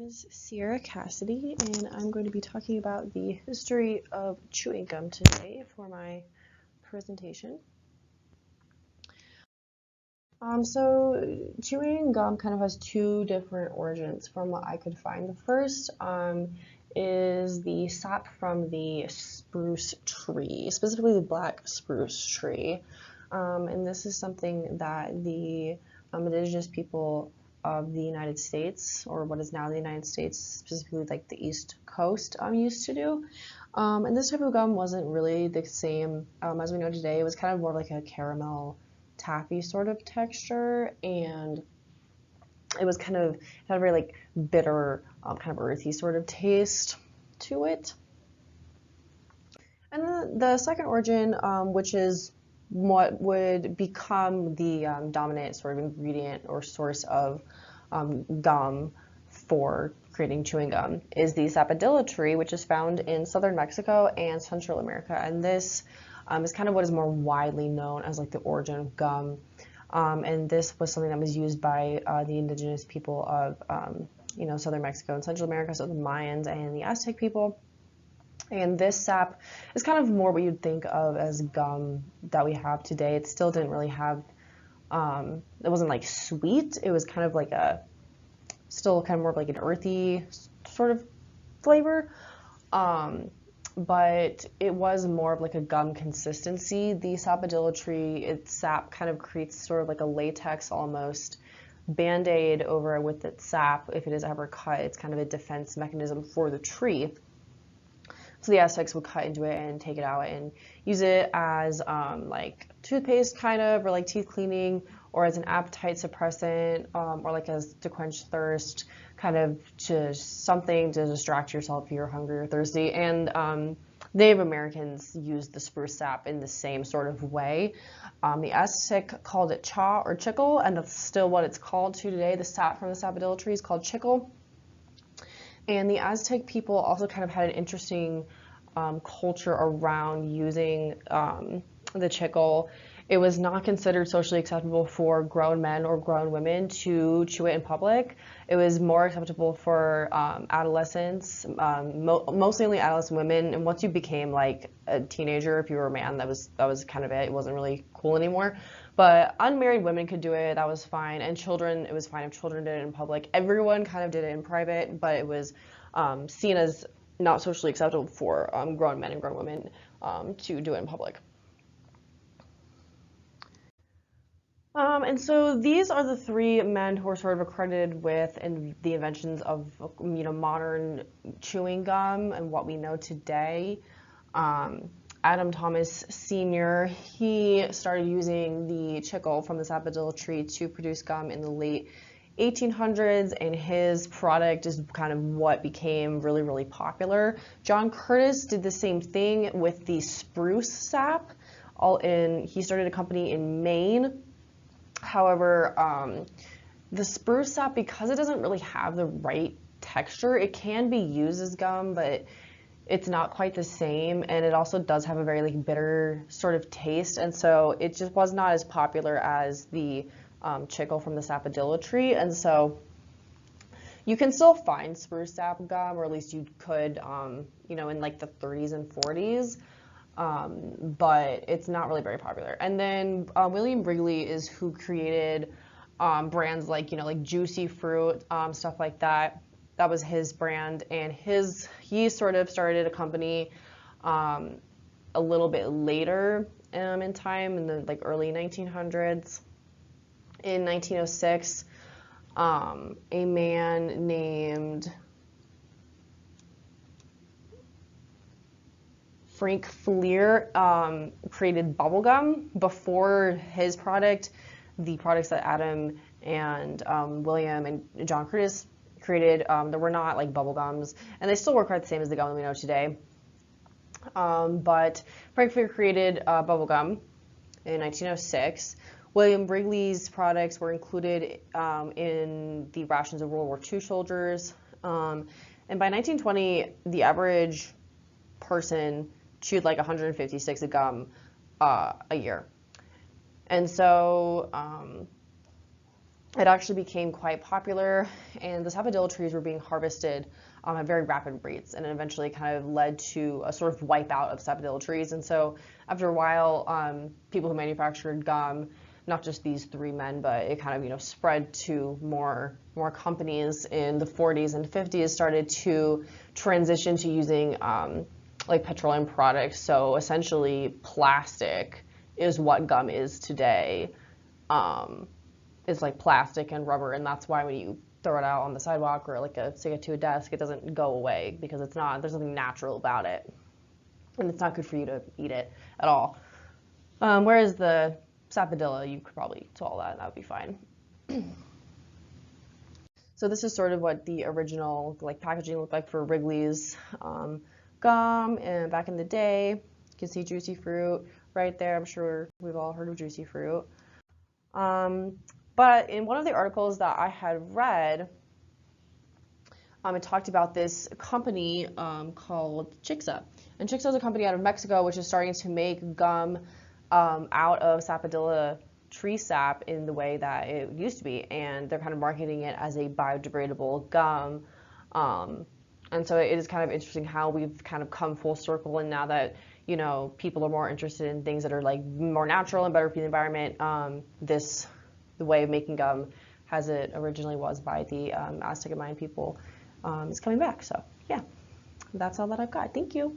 is Sierra Cassidy, and I'm going to be talking about the history of chewing gum today for my presentation. So chewing gum kind of has two different origins from what I could find. The first is the sap from the spruce tree, specifically the black spruce tree. And this is something that the indigenous people of the United States, or what is now the United States, specifically like the East Coast, used to do. And this type of gum wasn't really the same as we know today. It was kind of more like a caramel taffy sort of texture, and it was kind of had a very like bitter, kind of earthy sort of taste to it. And then the second origin, which is what would become the dominant sort of ingredient or source of gum for creating chewing gum, is the sapodilla tree, which is found in southern Mexico and Central America. And this is kind of what is more widely known as like the origin of gum. And this was something that was used by the indigenous people of southern Mexico and Central America, so the Mayans and the Aztec people. And this sap is kind of more what you'd think of as gum that we have today. It still didn't really have, it wasn't like sweet. It was kind of like still kind of more like an earthy sort of flavor. But it was more of like a gum consistency. The sapodilla tree, its sap kind of creates sort of like a latex almost band-aid over with its sap. If it is ever cut, it's kind of a defense mechanism for the tree. So the Aztecs would cut into it and take it out and use it as like toothpaste kind of, or like teeth cleaning, or as an appetite suppressant, or like as to quench thirst, kind of just something to distract yourself if you're hungry or thirsty. And Native Americans used the spruce sap in the same sort of way. The Aztec called it cha or chicle, and that's still what it's called to today. The sap from the sapodilla tree is called chicle. And the Aztec people also kind of had an interesting culture around using the chicle. It was not considered socially acceptable for grown men or grown women to chew it in public. It was more acceptable for adolescents, mostly only adolescent women. And once you became like a teenager, if you were a man, that was kind of it. It wasn't really cool anymore. But unmarried women could do it, that was fine. And children, it was fine if children did it in public. Everyone kind of did it in private, but it was seen as not socially acceptable for grown men and grown women to do it in public. And so these are the three men who are sort of accredited with the inventions of modern chewing gum and what we know today. Adam Thomas Sr., he started using the chicle from the sapodilla tree to produce gum in the late 1800s, and his product is kind of what became really, really popular. John Curtis did the same thing with the spruce sap. He started a company in Maine. However, the spruce sap, because it doesn't really have the right texture, it can be used as gum, but it's not quite the same, and it also does have a very like bitter sort of taste, and so it just was not as popular as the chicle from the sapodilla tree. And so you can still find spruce sap gum, or at least you could, in like the 30s and 40s, but it's not really very popular. And then William Wrigley is who created brands like like Juicy Fruit, stuff like that. That was his brand, and he sort of started a company a little bit later in time, in the like early 1900s. In 1906, a man named Frank Fleer created bubblegum before his product. The products that Adam and William and John Curtis created, there were not like bubble gums, and they still work quite the same as the gum that we know today. But Frank Fleer created bubble gum in 1906. William Wrigley's products were included in the rations of World War II soldiers. And by 1920, the average person chewed like 150 sticks of gum a year. And so it actually became quite popular, and the sapodilla trees were being harvested at very rapid rates, and it eventually kind of led to a sort of wipeout of sapodilla trees. And so after a while, people who manufactured gum, not just these three men, but it kind of spread to more companies in the 40s and 50s, started to transition to using like petroleum products. So essentially, plastic is what gum is today. Is like plastic and rubber, and that's why when you throw it out on the sidewalk or like stick it to a desk, it doesn't go away because there's nothing natural about it, and it's not good for you to eat it at all. Whereas the sapodilla, you could probably swallow that, and that would be fine. So this is sort of what the original like packaging looked like for Wrigley's gum, and back in the day, you can see Juicy Fruit right there. I'm sure we've all heard of Juicy Fruit. But in one of the articles that I had read, it talked about this company called Chixa. And Chixa is a company out of Mexico which is starting to make gum out of sapodilla tree sap in the way that it used to be. And they're kind of marketing it as a biodegradable gum. And so it is kind of interesting how we've kind of come full circle, and now that people are more interested in things that are like more natural and better for the environment, the way of making gum, as it originally was by the Aztec and Mayan people, is coming back. So yeah, that's all that I've got. Thank you.